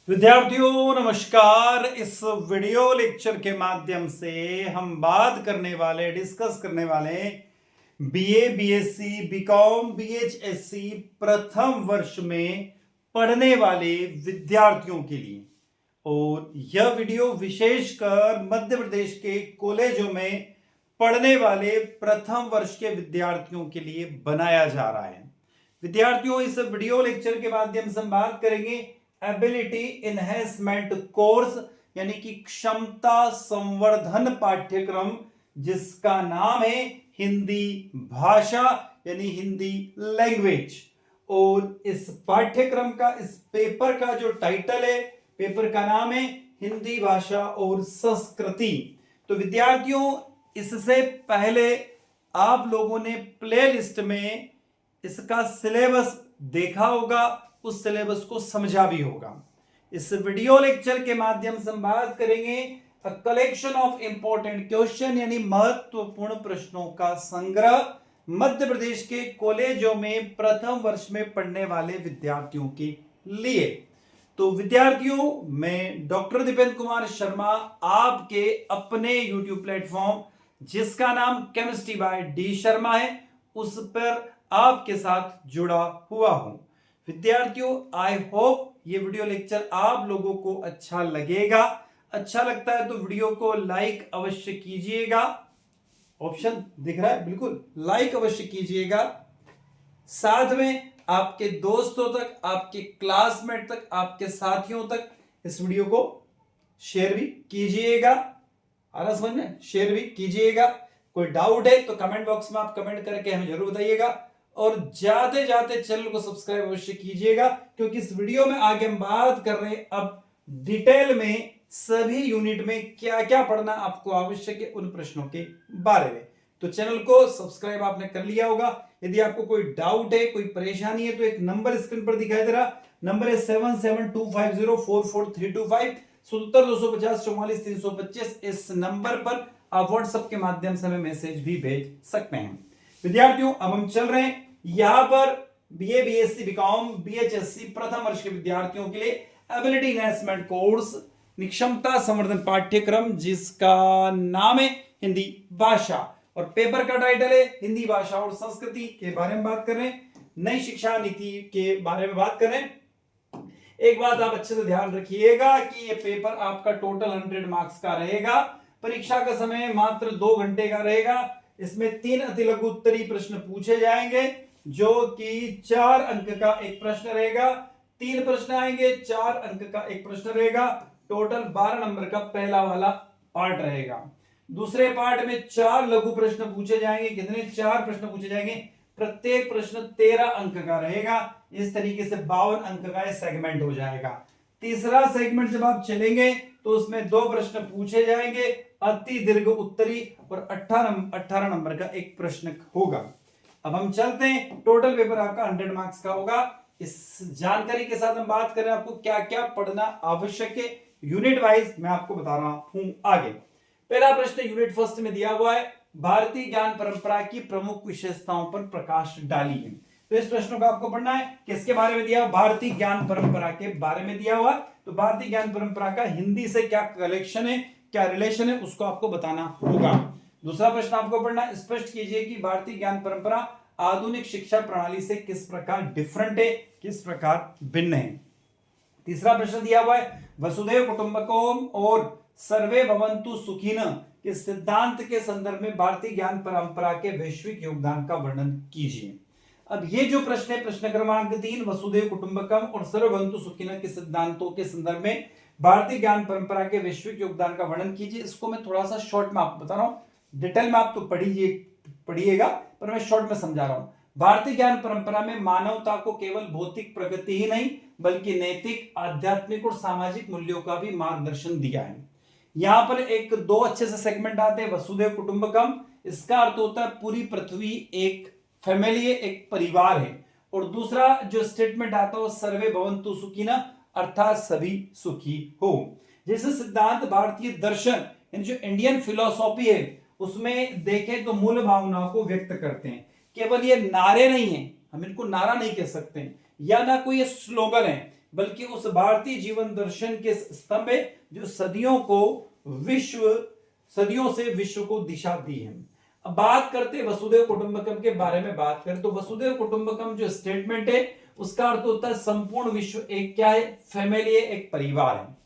विद्यार्थियों नमस्कार। इस वीडियो लेक्चर के माध्यम से हम बात करने वाले डिस्कस करने वाले बीए बीएससी बीकॉम बीएचएससी प्रथम वर्ष में पढ़ने वाले विद्यार्थियों के लिए, और यह वीडियो विशेषकर मध्य प्रदेश के कॉलेजों में पढ़ने वाले प्रथम वर्ष के विद्यार्थियों के लिए बनाया जा रहा है। विद्यार्थियों, इस वीडियो लेक्चर के माध्यम से हम बात करेंगे एबिलिटी एनहेंसमेंट कोर्स यानी कि क्षमता संवर्धन पाठ्यक्रम, जिसका नाम है हिंदी भाषा यानी हिंदी लैंग्वेज। और इस पाठ्यक्रम का, इस पेपर का जो टाइटल है, पेपर का नाम है हिंदी भाषा और संस्कृति। तो विद्यार्थियों, इससे पहले आप लोगों ने प्लेलिस्ट में इसका सिलेबस देखा होगा, उस सिलेबस को समझा भी होगा। इस वीडियो लेक्चर के माध्यम से हम बात करेंगे a collection of important question यानी महत्वपूर्ण प्रश्नों का संग्रह मध्य प्रदेश के कॉलेजों में प्रथम वर्ष में पढ़ने वाले विद्यार्थियों के लिए। तो विद्यार्थियों, मैं डॉक्टर दीपेंद्र कुमार शर्मा आपके अपने YouTube प्लेटफॉर्म जिसका नाम केमिस्ट्री बाय डी शर्मा है, उस पर आपके साथ जुड़ा हुआ हूं। विद्यार्थियों, आई होप ये वीडियो लेक्चर आप लोगों को अच्छा लगेगा। अच्छा लगता है तो वीडियो को लाइक अवश्य कीजिएगा। ऑप्शन दिख रहा है, बिल्कुल लाइक अवश्य कीजिएगा। साथ में आपके दोस्तों तक, आपके क्लासमेट तक, आपके साथियों तक इस वीडियो को शेयर भी कीजिएगा। आ रहा समझ में? शेयर भी कीजिएगा। कोई डाउट है तो कमेंट बॉक्स में आप कमेंट करके हमें जरूर बताइएगा, और जाते जाते चैनल को सब्सक्राइब अवश्य कीजिएगा, क्योंकि इस वीडियो में आगे हम बात कर रहे हैं अब डिटेल में सभी यूनिट में क्या क्या पढ़ना आपको आवश्यक है, उन प्रश्नों के बारे में। तो चैनल को सब्सक्राइब आपने कर लिया होगा। यदि आपको कोई डाउट है, कोई परेशानी है, तो एक नंबर स्क्रीन पर दिखाई दे रहा नंबर है 7725044325 7725444325। इस नंबर पर आप व्हाट्सएप के माध्यम से हमें मैसेज भी भेज सकते हैं। विद्यार्थियों, अब हम चल रहे हैं यहां पर बीए बीएससी बीकॉम बीएचएससी प्रथम वर्ष के विद्यार्थियों के लिए एबिलिटी एनहांसमेंट कोर्स क्षमता संवर्धन पाठ्यक्रम, जिसका नाम है हिंदी भाषा, और पेपर का टाइटल है हिंदी भाषा और संस्कृति के बारे में बात कर रहे हैं। नई शिक्षा नीति के बारे में बात कर रहे हैं। एक बात आप अच्छे से ध्यान रखिएगा कि ये पेपर आपका टोटल 100 मार्क्स का रहेगा। परीक्षा का समय मात्र 2 घंटे का रहेगा। इसमें 3 अति लघु उत्तरीय प्रश्न पूछे जाएंगे, जो कि 4 अंक का एक प्रश्न रहेगा। 3 प्रश्न आएंगे, 4 अंक का एक प्रश्न रहेगा। टोटल 12 नंबर का पहला वाला पार्ट रहेगा। दूसरे पार्ट में 4 लघु प्रश्न पूछे जाएंगे। कितने? 4 प्रश्न पूछे जाएंगे। प्रत्येक प्रश्न 13 अंक का रहेगा। इस तरीके से 52 अंक का यह सेगमेंट हो जाएगा। तीसरा सेगमेंट जब आप चलेंगे तो उसमें 2 प्रश्न पूछे जाएंगे, अति दीर्घ उत्तरी, और 18 नंबर का एक प्रश्न होगा। अब हम चलते हैं, टोटल पेपर आपका 100 मार्क्स का होगा। इस जानकारी के साथ हम बात करें आपको क्या क्या पढ़ना आवश्यक है यूनिट वाइज, मैं आपको बता रहा हूं आगे। पहला प्रश्न यूनिट फर्स्ट में दिया हुआ है, भारतीय ज्ञान परंपरा की प्रमुख विशेषताओं पर प्रकाश डालिए। तो इस प्रश्न को आपको पढ़ना है। किसके बारे में दिया? भारतीय ज्ञान परंपरा के बारे में दिया हुआ। तो भारतीय ज्ञान परंपरा का हिंदी से क्या कलेक्शन है, क्या रिलेशन है, उसको आपको बताना होगा। दूसरा प्रश्न आपको पढ़ना, स्पष्ट कीजिए कि भारतीय ज्ञान परंपरा आधुनिक शिक्षा प्रणाली से किस प्रकार डिफरेंट है, किस प्रकार भिन्न है। तीसरा प्रश्न दिया हुआ है, वसुधैव कुटुंबकम और सर्वे भवन्तु सुखिनः के सिद्धांत के संदर्भ में भारतीय ज्ञान परंपरा के वैश्विक योगदान का वर्णन कीजिए। अब ये जो प्रश्न है, प्रश्न क्रमांक 3, वसुधैव कुटुंबकम और सर्वे भवन्तु सुखिनः के सिद्धांतों के संदर्भ में भारतीय ज्ञान परंपरा के वैश्विक योगदान का वर्णन कीजिए। इसको मैं थोड़ा सा शॉर्ट में आपको बता रहा हूं, डिटेल में आप तो पढ़िएगा, पर मैं शॉर्ट में समझा रहा हूं। भारतीय ज्ञान परंपरा में मानवता को केवल भौतिक प्रगति ही नहीं, बल्कि नैतिक, आध्यात्मिक और सामाजिक मूल्यों का भी मार्गदर्शन दिया है। यहां पर 2 अच्छे से सेगमेंट आते हैं। वसुधैव कुटुंबकम, इसका अर्थ होता है पूरी पृथ्वी एक फैमिली है, एक परिवार है। और दूसरा जो स्टेटमेंट आता है वो सर्वे भवन्तु सुखिनः, अर्थात सभी सुखी हो। जैसे सिद्धांत भारतीय दर्शन यानी जो इंडियन फिलॉसफी है, उसमें देखें तो मूल भावनाओं को व्यक्त करते हैं। केवल ये नारे नहीं है, हम इनको नारा नहीं कह सकते, या ना कोई स्लोगन है, बल्कि उस भारतीय जीवन दर्शन के स्तंभ है जो सदियों से विश्व को दिशा दी है। अब बात करते वसुधैव कुटुंबकम के बारे में बात करें तो वसुधैव कुटुंबकम जो स्टेटमेंट है उसका अर्थ होता है संपूर्ण विश्व एक क्या है, फैमिली है, एक परिवार है।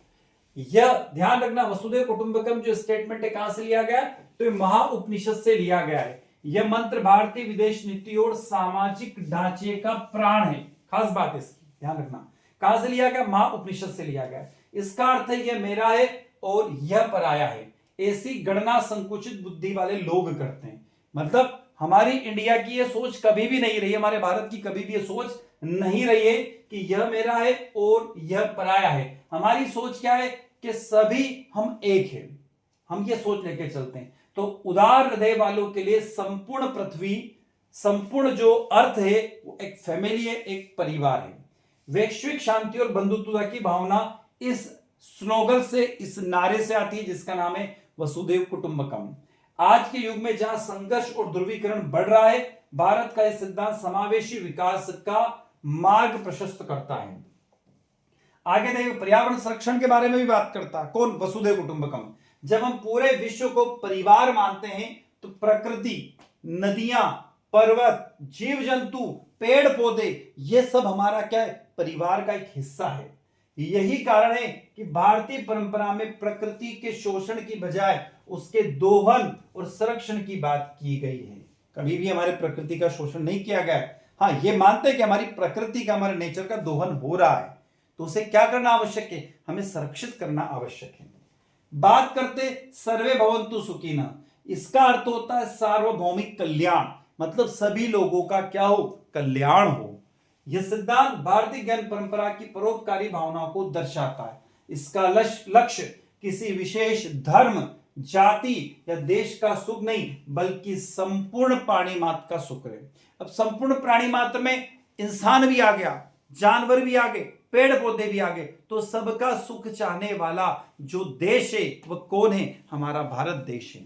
यह ध्यान रखना, वसुधैव कुटुंबकम जो स्टेटमेंट है कहां से लिया गया, तो महाउपनिषद से लिया गया है। यह मंत्र भारतीय विदेश नीति और सामाजिक ढांचे का प्राण है। खास बात इसकी ध्यान रखना, कहां से लिया गया, महाउपनिषद से लिया गया। इसका अर्थ है यह मेरा है और यह पराया है। ऐसी गणना संकुचित बुद्धि वाले लोग करते हैं। मतलब हमारी इंडिया की यह सोच कभी भी नहीं रही, हमारे भारत की कभी भी यह सोच नहीं रही है कि यह मेरा है और यह पराया है। हमारी सोच क्या है कि सभी हम एक हैं, हम ये सोच लेके चलते हैं। तो उदार हृदय वालों के लिए संपूर्ण पृथ्वी, संपूर्ण जो अर्थ है वो एक फैमिली है, एक परिवार है। वैश्विक शांति और बंधुत्वता की भावना इस स्लोगन से, इस नारे से आती है जिसका नाम है वसुधैव कुटुंबकम। आज के युग में जहां संघर्ष और ध्रुवीकरण बढ़ रहा है, भारत का यह सिद्धांत समावेशी विकास का मार्ग प्रशस्त करता है। आगे देखिए, पर्यावरण संरक्षण के बारे में भी बात करता है कौन, वसुधैव कुटुंबकम। जब हम पूरे विश्व को परिवार मानते हैं तो प्रकृति, नदियां, पर्वत, जीव जंतु, पेड़ पौधे, ये सब हमारा क्या है, परिवार का एक हिस्सा है। यही कारण है कि भारतीय परंपरा में प्रकृति के शोषण की बजाय उसके दोहन और संरक्षण की बात की गई है। कभी भी हमारे प्रकृति का शोषण नहीं किया गया है। हाँ, ये मानते हैं कि हमारी प्रकृति का, हमारे नेचर का दोहन हो रहा है, तो उसे क्या करना आवश्यक है, हमें संरक्षित करना आवश्यक है। बात करते सर्वे भवन्तु सुखिनः, इसका अर्थ होता है सार्वभौमिक कल्याण, मतलब सभी लोगों का क्या हो, कल्याण हो। यह सिद्धांत भारतीय ज्ञान परंपरा की परोपकारी भावनाओं को दर्शाता है। इसका लक्ष्य किसी विशेष धर्म, जाति या देश का सुख नहीं बल्कि संपूर्ण प्राणी मात्र का सुख है। अब संपूर्ण प्राणी मात्र में इंसान भी आ गया, जानवर भी आ गए, पेड़ पौधे भी आ गए, तो सबका सुख चाहने वाला जो देश है वह कौन है, हमारा भारत देश है।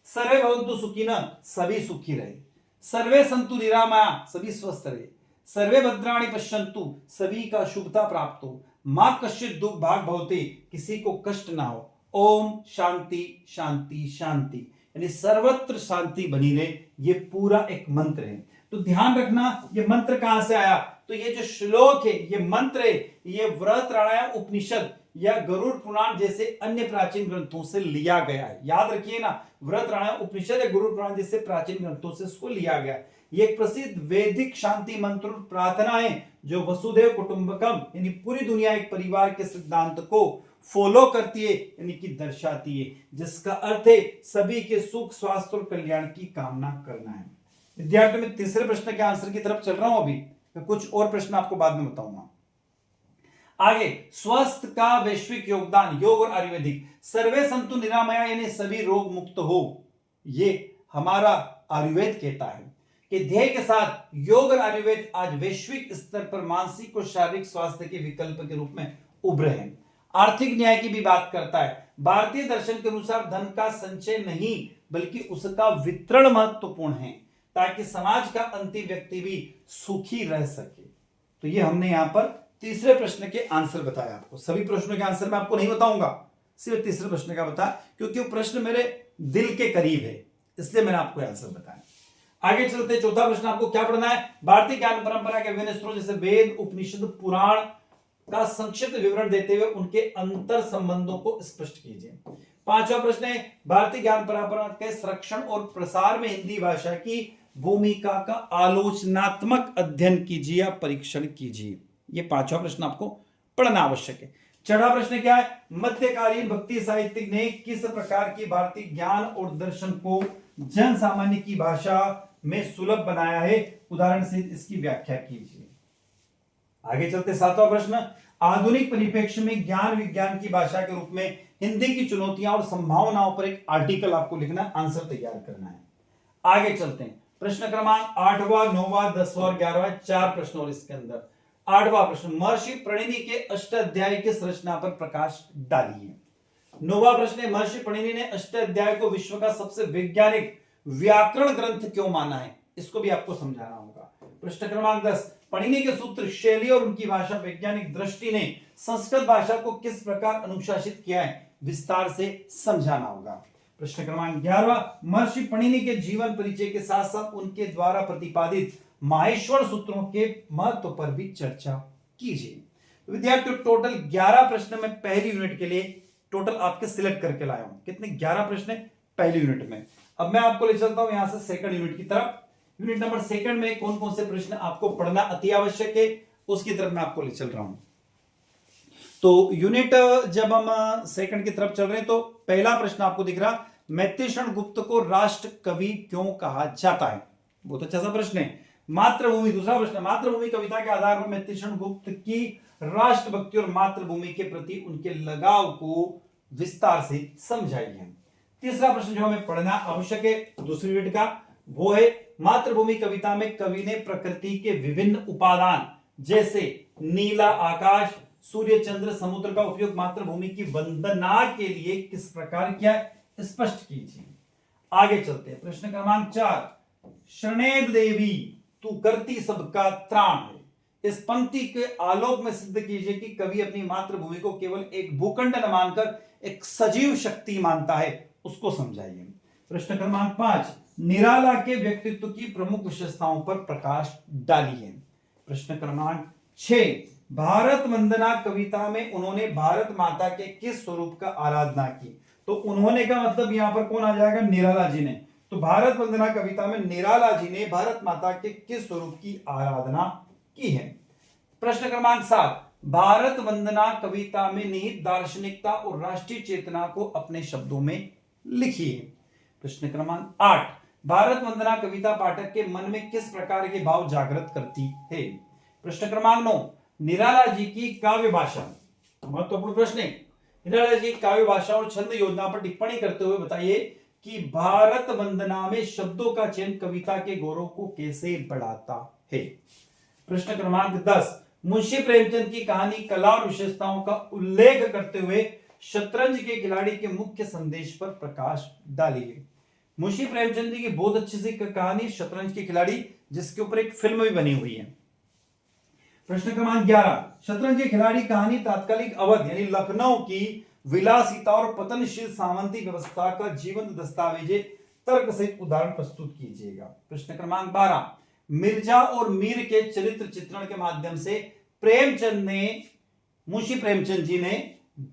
सर्वे भवन्तु सुखिनः, सभी सुखी रहे। सर्वे सन्तु निरामया, सभी स्वस्थ रहे। सर्वे भद्राणि पश्यन्तु, सभी का शुभता प्राप्त हो। मां कश्चित् दुःख भाग् भवते, किसी को कष्ट ना हो। ओम शांति शांति शांति, यानी सर्वत्र शांति बनी रहे। ये पूरा एक मंत्र है। तो ध्यान रखना, ये मंत्र कहां से आया, तो ये जो श्लोक है, ये मंत्र है, ये वृहत्राणायक उपनिषद या गरुड़ पुराण जैसे अन्य प्राचीन ग्रंथों से लिया गया है। याद रखिए ना, वृहत्राणायक उपनिषद या गरुड़ पुराण जैसे प्राचीन ग्रंथों से इसको लिया गया। ये एक प्रसिद्ध वैदिक शांति मंत्र प्रार्थना है जो वसुधैव कुटुंबकम यानी पूरी दुनिया एक परिवार के सिद्धांत को फॉलो करती है, यानी कि दर्शाती है, जिसका अर्थ है सभी के सुख, स्वास्थ्य और कल्याण की कामना करना है। विद्यार्थियों में तीसरे प्रश्न के आंसर की तरफ चल रहा हूं अभी, मैं कुछ और प्रश्न आपको बाद में बताऊंगा। आगे, स्वस्थ का वैश्विक योगदान, योग और आयुर्वेदिक। सर्वे सन्तु निरामया, यानी सभी रोग मुक्त हो, ये हमारा आयुर्वेद कहता है कि ध्येय के साथ योग और आयुर्वेद आज वैश्विक स्तर पर मानसिक और शारीरिक स्वास्थ्य के विकल्प के रूप में उभरे हैं। आर्थिक न्याय की भी बात करता है। भारतीय दर्शन के अनुसार धन का संचय नहीं बल्कि उसका वितरण महत्वपूर्ण है ताकि समाज का अंतिम व्यक्ति भी सुखी रह सके। तो ये हमने यहां पर तीसरे प्रश्न के आंसर बताया आपको। सभी प्रश्नों के आंसर मैं आपको नहीं बताऊंगा, सिर्फ तीसरे प्रश्न का बताया क्योंकि वो प्रश्न मेरे दिल के करीब है, इसलिए मैंने आपको आंसर बताया। आगे चलते, चौथा प्रश्न आपको क्या पढ़ना है, भारतीय ज्ञान परंपरा के विभिन्न स्रोत जैसे वेद, उपनिषद, पुराण का संक्षिप्त विवरण देते हुए उनके अंतर संबंधों को स्पष्ट कीजिए। पांचवा प्रश्न है, भारतीय ज्ञान परंपरा के संरक्षण और प्रसार में हिंदी भाषा की भूमिका का आलोचनात्मक अध्ययन कीजिए या परीक्षण कीजिए। ये पांचवा प्रश्न आपको पढ़ना आवश्यक है। छठा प्रश्न क्या है, मध्यकालीन भक्ति साहित्यिक ने किस प्रकार की भारतीय ज्ञान और दर्शन को जन सामान्य की भाषा में सुलभ बनाया है, उदाहरण से इसकी व्याख्या कीजिए। आगे चलते, सातवां प्रश्न, आधुनिक परिप्रेक्ष्य में ज्ञान विज्ञान की भाषा के रूप में हिंदी की चुनौतियां और संभावनाओं पर एक आर्टिकल आपको लिखना, आंसर तैयार करना है। आगे चलते हैं, प्रश्न क्रमांक 8वां, 9वां, 10वां और 11वां, 4 प्रश्न और इसके अंदर। 8वां प्रश्न, महर्षि पणिनि के अष्टाध्यायी की संरचना पर प्रकाश डालिए। 9वां प्रश्न है, महर्षि पणिनि ने अष्टाध्यायी को विश्व का सबसे वैज्ञानिक व्याकरण ग्रंथ क्यों माना है, इसको भी आपको समझाना होगा। प्रश्न क्रमांक 10, पाणिनि के सूत्र, शैली और उनकी भाषा वैज्ञानिक दृष्टि ने संस्कृत भाषा को किस प्रकार अनुशासित किया है, विस्तार से समझाना होगा। प्रश्न क्रमांक 11, महर्षि पाणिनि के जीवन परिचय के साथ साथ उनके द्वारा प्रतिपादित माहेश्वर सूत्रों के महत्व पर भी चर्चा कीजिए। विद्यार्थियों टोटल 11 प्रश्न मैं पहली यूनिट के लिए टोटल आपके सिलेक्ट करके लाया हूं। कितने? 11 प्रश्न पहली यूनिट में। अब मैं आपको ले चलता हूं यहां से सेकंड यूनिट की तरफ। यूनिट नंबर सेकंड में कौन कौन से प्रश्न आपको पढ़ना अति आवश्यक है उसकी तरफ मैं आपको ले चल रहा हूं। तो यूनिट जब हम सेकंड की तरफ चल रहे हैं तो पहला प्रश्न आपको दिख रहा, मैत्रेयी गुप्त को राष्ट्र कवि क्यों कहा जाता है? बहुत अच्छा सा प्रश्न है। मातृभूमि, दूसरा प्रश्न, मातृभूमि कविता के आधार पर मैत्रेयी गुप्त की राष्ट्रभक्ति और मातृभूमि के प्रति उनके लगाव को विस्तार से समझाइए। तीसरा प्रश्न जो हमें पढ़ना आवश्यक है दूसरी यूनिट का, वो है मातृभूमि कविता में कवि ने प्रकृति के विभिन्न उपादान जैसे नीला आकाश, सूर्य, चंद्र, समुद्र का उपयोग मातृभूमि की वंदना के लिए किस प्रकार किया, स्पष्ट कीजिए। आगे चलते हैं। प्रश्न क्रमांक 4, शरणेद देवी तू करती सबका त्राण है, इस पंक्ति के आलोक में सिद्ध कीजिए कि कवि अपनी मातृभूमि को केवल एक भूखंड न मानकर एक सजीव शक्ति मानता है, उसको समझाइए। प्रश्न क्रमांक 5, निराला के व्यक्तित्व की प्रमुख विशेषताओं पर प्रकाश डालिए। प्रश्न क्रमांक 6, भारत वंदना कविता में उन्होंने भारत माता के किस स्वरूप का आराधना की? तो उन्होंने का मतलब यहां पर कौन आ जाएगा? निराला जी ने। तो भारत वंदना कविता में निराला जी ने भारत माता के किस स्वरूप की आराधना की है? प्रश्न क्रमांक 7, भारत वंदना कविता में निहित दार्शनिकता और राष्ट्रीय चेतना को अपने शब्दों में लिखिए। प्रश्न क्रमांक 8, भारत वंदना कविता पाठक के मन में किस प्रकार के भाव जागृत करती है? प्रश्न क्रमांक 9, निराला जी की काव्य भाषा, महत्वपूर्ण प्रश्न है। निराला जी की काव्य भाषा और छंद योजना पर टिप्पणी करते हुए बताइए कि भारत वंदना में शब्दों का चयन कविता के गौरव को कैसे बढ़ाता है? प्रश्न क्रमांक 10, मुंशी प्रेमचंद की कहानी कला और विशेषताओं का उल्लेख करते हुए शतरंज के खिलाड़ी के मुख्य संदेश पर प्रकाश डालिए। मुंशी प्रेमचंद जी की बहुत अच्छी सी कहानी शतरंज के खिलाड़ी, जिसके ऊपर एक फिल्म भी बनी हुई है। प्रश्न क्रमांक 11, शतरंज के खिलाड़ी कहानी तात्कालिक अवध यानी लखनऊ की विलासिता और पतनशील सामंती व्यवस्था का जीवंत दस्तावेज तर्क सहित उदाहरण प्रस्तुत कीजिएगा। प्रश्न क्रमांक 12, मिर्जा और मीर के चरित्र चित्रण के माध्यम से मुंशी प्रेमचंद जी ने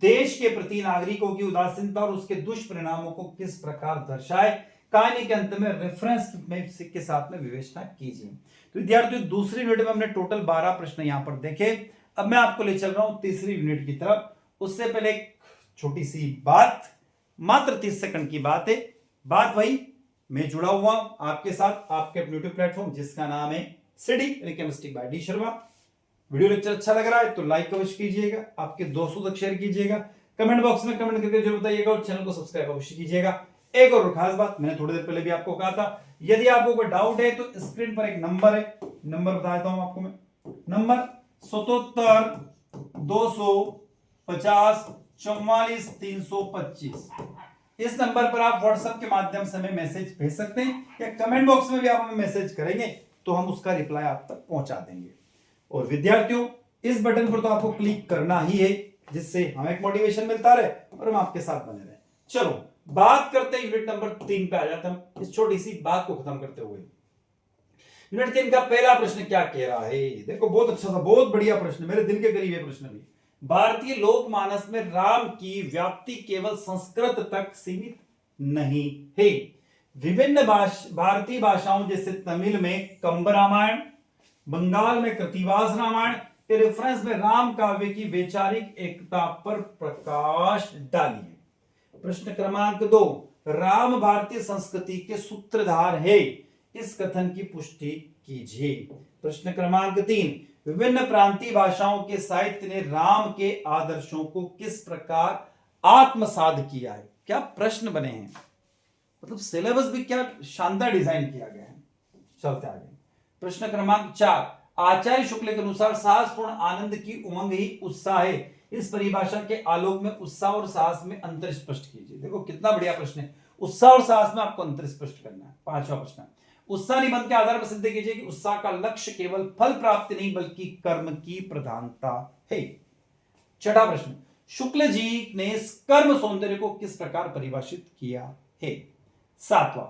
देश के प्रति नागरिकों की उदासीनता और उसके दुष्परिणामों को किस प्रकार दर्शाए? कहानी के अंत में रेफरेंस के साथ में विवेचना कीजिए। तो विद्यार्थियों दूसरी यूनिट में हमने टोटल 12 प्रश्न यहां पर देखे। अब मैं आपको ले चल रहा हूं तीसरी यूनिट की तरफ। उससे पहले एक छोटी सी बात, मात्र 30 सेकंड की बात है। बात वही, मैं जुड़ा हुआ आपके साथ आपके यूट्यूब प्लेटफॉर्म जिसका नाम है सिडी chemistry by D Sharma. Video lecture अच्छा लग रहा है तो लाइक अवश्य कीजिएगा, आपके दोस्तों तक शेयर कीजिएगा, कमेंट बॉक्स में कमेंट करके जरूर बताइएगा और चैनल को सब्सक्राइब अवश्य कीजिएगा। एक और खास बात, मैंने थोड़ी देर पहले भी आपको कहा था, यदि आपको कोई डाउट है तो स्क्रीन पर एक नंबर है, नंबर बता देता हूं आपको मैं, नंबर 77 250 44 325। इस नंबर पर आप व्हाट्सएप के माध्यम से हमें मैसेज भेज सकते हैं या कमेंट बॉक्स में भी आप हमें मैसेज करेंगे तो हम उसका रिप्लाई आप तक पहुंचा देंगे। और विद्यार्थियों इस बटन पर तो आपको क्लिक करना ही है, जिससे हमें एक मोटिवेशन मिलता रहे और हम आपके साथ बने रहे। चलो बात करते हैं यूनिट नंबर 3 पे आ जाते हैं, इस छोटी सी बात को खत्म करते हुए। यूनिट 3 का पहला प्रश्न क्या कह रहा है? देखो बहुत अच्छा सा, बहुत बढ़िया प्रश्न, मेरे दिल के करीब है प्रश्न भी। भारतीय लोकमानस में राम की व्याप्ति केवल संस्कृत तक सीमित नहीं है। विभिन्न भारतीय भाषाओं जैसे तमिल में कंब रामायण, बंगाल में कृतिवास रामायण के रेफरेंस में राम काव्य की वैचारिक एकता पर प्रकाश डालिए। प्रश्न क्रमांक 2, राम भारतीय संस्कृति के सूत्रधार है, इस कथन की पुष्टि कीजिए। प्रश्न क्रमांक 3, विभिन्न प्रांतीय भाषाओं के साहित्य ने राम के आदर्शों को किस प्रकार आत्मसात किया है? क्या प्रश्न बने हैं, मतलब सिलेबस भी क्या शानदार डिजाइन किया गया है। चलते आगे। प्रश्न क्रमांक 4, आचार्य शुक्ल के अनुसार साहसपूर्ण आनंद की उमंग ही उत्साह है, इस परिभाषा के आलोक में उत्साह और साहस में अंतर स्पष्ट कीजिए। देखो कितना बढ़िया प्रश्न है, उत्साह और साहस में आपको अंतर स्पष्ट करना है। 5वां प्रश्न, उत्साह निबंध के आधार पर सिद्ध कीजिए कि उत्साह का लक्ष्य केवल फल प्राप्ति नहीं बल्कि कर्म की प्रधानता है। छठा प्रश्न, शुक्ल जी ने कर्म सौंदर्य को किस प्रकार परिभाषित किया है। सातवां,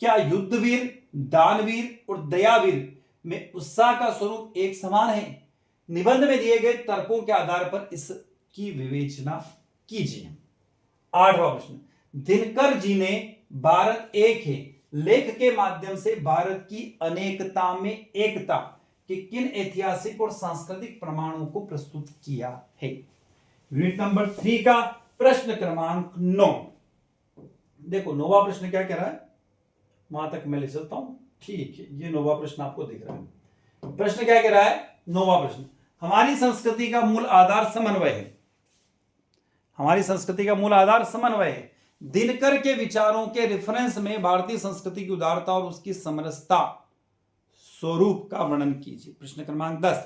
क्या युद्धवीर, दानवीर और दयावीर में उत्साह का स्वरूप एक समान है। निबंध में दिए गए तर्कों के आधार पर इसकी विवेचना कीजिए। आठवां प्रश्न, दिनकर जी ने भारत एक है लेख के माध्यम से भारत की अनेकता में एकता के किन ऐतिहासिक और सांस्कृतिक प्रमाणों को प्रस्तुत किया है। यूनिट नंबर 3 का प्रश्न क्रमांक 9। देखो 9वां प्रश्न क्या कह रहा है, वहां तक मैं ले चलता हूं। ठीक है, ये 9वां प्रश्न आपको दिख रहा है। प्रश्न क्या कह रहा है, 9वां प्रश्न, हमारी संस्कृति का मूल आधार समन्वय है। हमारी संस्कृति का मूल आधार समन्वय है। दिनकर के विचारों के रेफरेंस में भारतीय संस्कृति की उदारता और उसकी समरसता स्वरूप का वर्णन कीजिए। प्रश्न क्रमांक 10,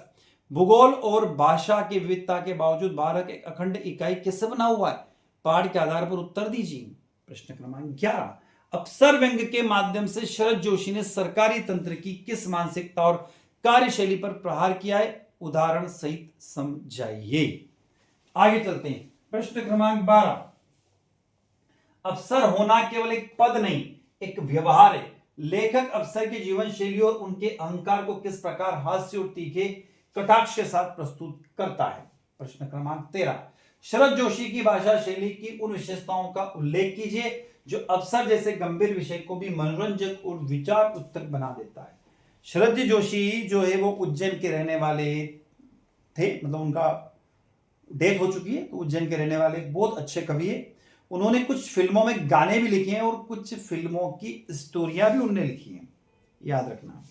भूगोल और भाषा की विविधता के बावजूद भारत एक अखंड इकाई कैसे बना हुआ है। पाठ के आधार पर उत्तर दीजिए। प्रश्न क्रमांक 11, अवसर व्यंग के माध्यम से शरद जोशी ने सरकारी तंत्र की किस मानसिकता और कार्यशैली पर प्रहार किया है, उदाहरण सहित समझाइए। आगे चलते हैं। प्रश्न क्रमांक 12, अवसर होना केवल एक पद नहीं एक व्यवहार है। लेखक अवसर की जीवन शैली और उनके अहंकार को किस प्रकार हास्य और तीखे कटाक्ष के साथ प्रस्तुत करता है। प्रश्न क्रमांक 13, शरद जोशी की भाषा शैली की उन विशेषताओं का उल्लेख कीजिए जो अवसर जैसे गंभीर विषय को भी मनोरंजक और विचार उत्तक बना देता है। शरद जी जोशी जो है वो उज्जैन के रहने वाले थे, मतलब उनका डेथ हो चुकी है, तो उज्जैन के रहने वाले बहुत अच्छे कवि है। उन्होंने कुछ फिल्मों में गाने भी लिखे हैं और कुछ फिल्मों की स्टोरियां भी उन्होंने लिखी हैं, याद रखना।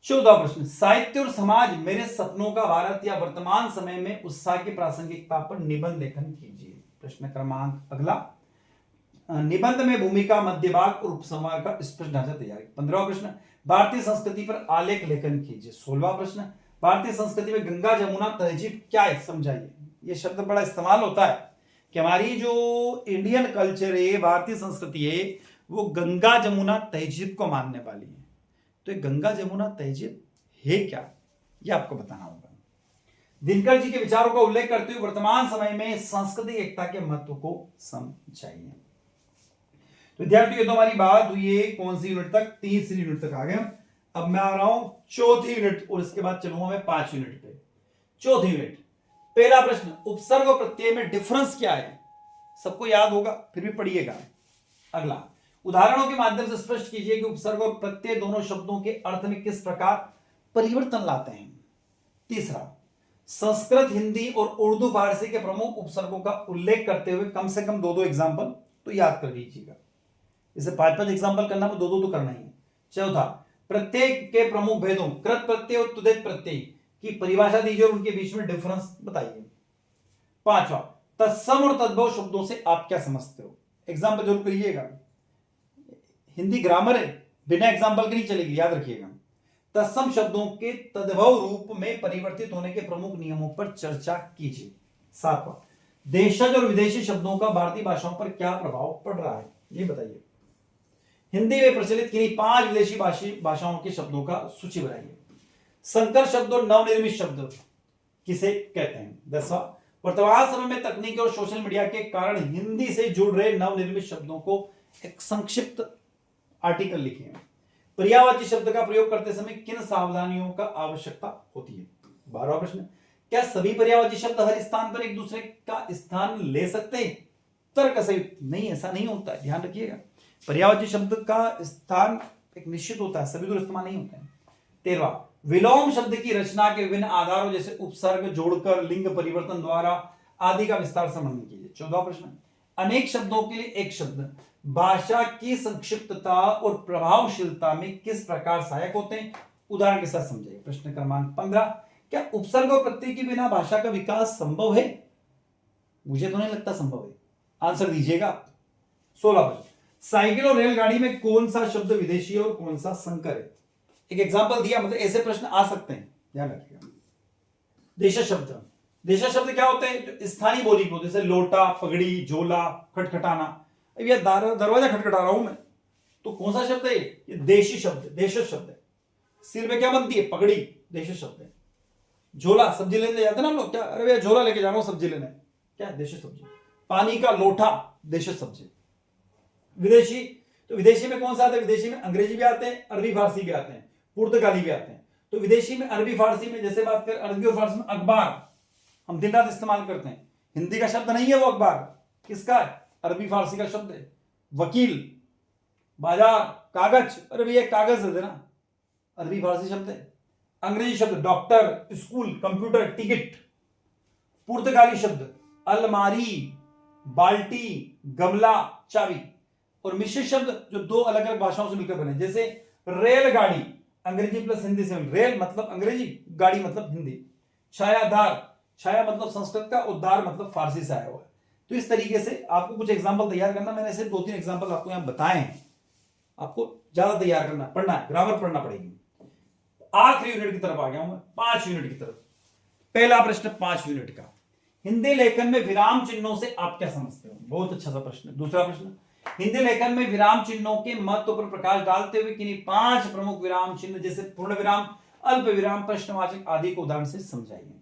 14वां प्रश्न, साहित्य और समाज मेरे सपनों का भारत या वर्तमान समय में उत्साह की प्रासंगिकता पर निबंध लेखन कीजिए। प्रश्न क्रमांक अगला, निबंध में भूमिका, मध्य भाग और उपसंहार का स्पष्ट ढांचा तैयार। 15वां प्रश्न, भारतीय संस्कृति पर आलेख लेखन कीजिए। 16वां प्रश्न, भारतीय संस्कृति में गंगा जमुना तहजीब क्या है, समझाइए। ये शब्द बड़ा इस्तेमाल होता है कि हमारी जो इंडियन कल्चर है, भारतीय संस्कृति है, वो गंगा जमुना तहजीब को मानने वाली है। तो गंगा जमुना तहजीब है क्या, ये आपको बताना होगा। दिनकर जी के विचारों का उल्लेख करते हुए वर्तमान समय में सांस्कृतिक एकता के महत्व को समझाइए। तो विद्यार्थियों, तो हमारी बात हुई है कौन सी यूनिट तक, तीसरी यूनिट तक आ गए। अब मैं आ रहा हूं चौथी यूनिट और इसके बाद चलूंगा मैं 5 यूनिट पे। चौथी यूनिट, पहला प्रश्न, उपसर्ग और प्रत्यय में डिफरेंस क्या है, सबको याद होगा फिर भी पढ़िएगा। अगला, उदाहरणों के माध्यम से स्पष्ट कीजिए कि उपसर्ग और प्रत्यय दोनों शब्दों के अर्थ में किस प्रकार परिवर्तन लाते हैं। तीसरा, संस्कृत, हिंदी और उर्दू फारसी के प्रमुख उपसर्गों का उल्लेख करते हुए कम से कम 2-2 एग्जाम्पल तो याद कर लीजिएगा। इसे 5-5 एग्जाम्पल करना, 2-2 तो करना ही है। चौथा, प्रत्यय के प्रमुख भेदों, कृत प्रत्यय और तुदित प्रत्यय की परिभाषा दीजिए और उनके बीच में डिफरेंस बताइए। पांचवा, तत्सम और तद्भव शब्दों से आप क्या समझते हो, एग्जाम्पल जरूर करिएगा। हिंदी ग्रामर है, बिना एग्जाम्पल के नहीं चलेगी, याद रखिएगा। तत्सम शब्दों के तद्भव रूप में परिवर्तित होने के प्रमुख नियमों पर चर्चा कीजिए। सातवां, देशज और विदेशी शब्दों का भारतीय भाषाओं पर क्या प्रभाव पड़ रहा है, ये बताइए। हिंदी में प्रचलित किन्हीं 5 विदेशी भाषाओं के शब्दों का सूची बनाइए। संकर शब्द और नवनिर्मित शब्द किसे कहते हैं। 10वां, वर्तमान समय में तकनीकी और सोशल मीडिया के कारण हिंदी से जुड़ रहे नवनिर्मित शब्दों को एक संक्षिप्त आर्टिकल लिखिए। पर्यायवाची शब्द का प्रयोग करते समय किन सावधानियों का आवश्यकता होती है। 12वां प्रश्न, क्या सभी पर्यायवाची शब्द हर स्थान पर एक दूसरे का स्थान ले सकते हैं। तर्क सहित नहीं, ऐसा नहीं होता है, ध्यान रखिएगा। पर्यायवाची शब्द का स्थान एक निश्चित होता है, सभी दूर इस्तेमाल नहीं होते हैं। 13वां, विलोम शब्द की रचना के विभिन्न आधारों जैसे उपसर्ग जोड़कर, लिंग परिवर्तन द्वारा आदि का विस्तार से वर्णन कीजिए। 14वां प्रश्न, अनेक शब्दों के लिए एक शब्द भाषा की संक्षिप्तता और प्रभावशीलता में किस प्रकार सहायक होते हैं, उदाहरण के साथ समझाइए। प्रश्न क्रमांक 15, क्या उपसर्ग और प्रत्यय के बिना भाषा का विकास संभव है। मुझे तो नहीं लगता संभव है, आंसर दीजिएगा। 16वां प्रश्न, साइकिल और रेलगाड़ी में कौन सा शब्द विदेशी और कौन सा संकर है। एक एग्जांपल दिया, मतलब ऐसे प्रश्न आ सकते हैं, ध्यान रखिएगा। देश शब्द, देश शब्द क्या होते हैं, जो स्थानीय बोली को, जैसे लोटा, पगड़ी, झोला, खटखटाना। अब यह दरवाजा खटखटा रहा हूं मैं, तो कौन सा शब्द है ये देशी शब्द है, देशज शब्द है। सिर में क्या बनती है पगड़ी, देशज शब्द है। झोला सब्जी लेने जाते ना हम लोग, क्या अरे भैया झोला लेके जा रहा हूं सब्जी लेने, क्या देशज सब्जी। पानी का लोटा देशज सब्जी। विदेशी, तो विदेशी में कौन सा आता है, विदेशी में अंग्रेजी भी आते हैं, अरबी फारसी भी आते हैं, पुर्तगाली भी आते हैं। तो विदेशी में अरबी फारसी में जैसे बात करें अरबी और फारसी में अखबार हम दिन रात इस्तेमाल करते हैं, हिंदी का शब्द नहीं है वो अखबार, किसका है, अरबी फारसी का शब्द है। वकील, बाजार, कागज, अरे भैया कागज है ना, अरबी फारसी शब्द है। अंग्रेजी शब्द डॉक्टर, स्कूल, कंप्यूटर, टिकट। पुर्तगाली शब्द अलमारी, बाल्टी, गमला, चाबी। और मिश्रित शब्द जो दो अलग अलग भाषाओं से मिलकर बने, जैसे रेलगाड़ी, अंग्रेजी प्लस हिंदी से, रेल मतलब अंग्रेजी, गाड़ी मतलब हिंदी। छायादार, छाया मतलब संस्कृत का, उद्धार मतलब फारसी से आया हुआ है। तो इस तरीके से आपको कुछ एग्जाम्पल तैयार करना, मैंने सिर्फ 2-3 एग्जाम्पल आपको यहां बताए हैं, आपको ज्यादा तैयार करना, पढ़ना है, ग्रामर पढ़ना पड़ेगी। आखिरी यूनिट की तरफ आ गया हूं मैं, 5 यूनिट की तरफ। पहला प्रश्न 5 यूनिट का, हिंदी लेखन में विराम चिन्हों से आप क्या समझते हो, बहुत अच्छा सा प्रश्न। दूसरा प्रश्न, हिंदी लेखन में विराम चिन्हों के महत्व पर प्रकाश डालते हुए किन्हीं 5 प्रमुख विराम चिन्ह जैसे पूर्ण विराम, अल्प विराम, प्रश्नवाचक आदि को उदाहरण से समझाइए।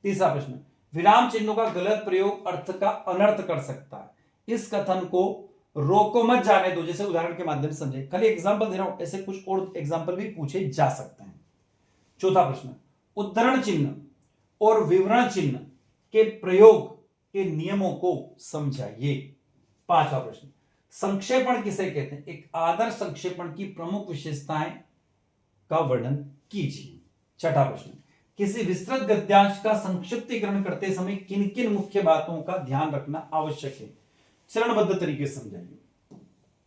तीसरा प्रश्न, विराम चिन्हों का गलत प्रयोग अर्थ का अनर्थ कर सकता है, इस कथन को रोको मत जाने दो, जैसे उदाहरण के माध्यम से समझे। खाली एग्जांपल दे रहा हूं, ऐसे कुछ और एग्जांपल भी पूछे जा सकते हैं। चौथा प्रश्न, उद्धरण चिन्ह और विवरण चिन्ह के प्रयोग के नियमों को समझाइए। पांचवा प्रश्न, संक्षेपण किसे कहते हैं, एक आदर्श संक्षेपण की प्रमुख विशेषताएं का वर्णन कीजिए। छठा प्रश्न, किसी विस्तृत गद्यांश का संक्षिप्तीकरण करते समय किन किन मुख्य बातों का ध्यान रखना आवश्यक है, चरणबद्ध तरीके से समझाइए।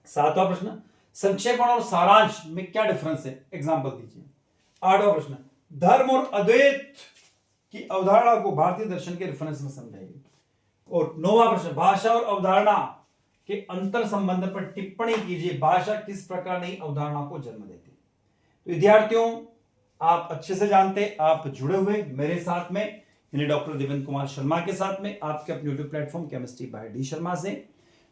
सातवां प्रश्न, संक्षेपण और सारांश में क्या डिफरेंस है, एग्जांपल दीजिए। आठवां प्रश्न, धर्म और अद्वैत की अवधारणा को भारतीय दर्शन के रेफरेंस में समझाइए। और नौवां प्रश्न, भाषा और अवधारणा के अंतर संबंध पर टिप्पणी कीजिए, भाषा किस प्रकार नई अवधारणा को जन्म देती है। तो विद्यार्थियों, आप अच्छे से जानते, आप जुड़े हुए मेरे साथ में, यानी डॉक्टर देवेंद्र कुमार शर्मा के साथ में, आपके अपने YouTube platform chemistry by D Sharma से।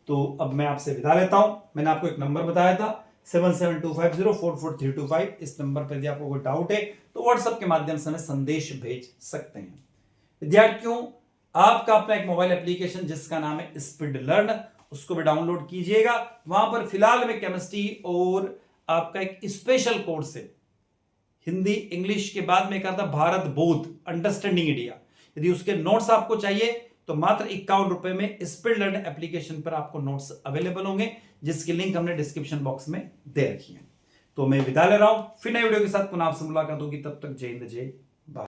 तो अब मैं आपसे विदा लेता हूं। मैंने आपको एक नंबर बताया था 7725044325, इस नंबर पर यदि आपको कोई डाउट है तो व्हाट्सएप के माध्यम से हमें संदेश भेज सकते हैं। विद्यार्थियों, आपका अपना एक मोबाइल एप्लीकेशन जिसका नाम है स्पीड लर्न, उसको भी डाउनलोड कीजिएगा। वहां पर फिलहाल में केमिस्ट्री और आपका एक स्पेशल कोर्स है, हिंदी इंग्लिश के बाद में करता भारत बोध अंडरस्टैंडिंग इंडिया। यदि उसके नोट्स आपको चाहिए तो मात्र 51 रुपए में स्पीड लर्न एप्लीकेशन पर आपको नोट्स अवेलेबल होंगे, जिसकी लिंक हमने डिस्क्रिप्शन बॉक्स में दे रखी है। तो मैं विदा ले रहा हूं, फिर नए वीडियो के साथ पुनः आपसे मुलाकात होगी, तब तक जय हिंद जय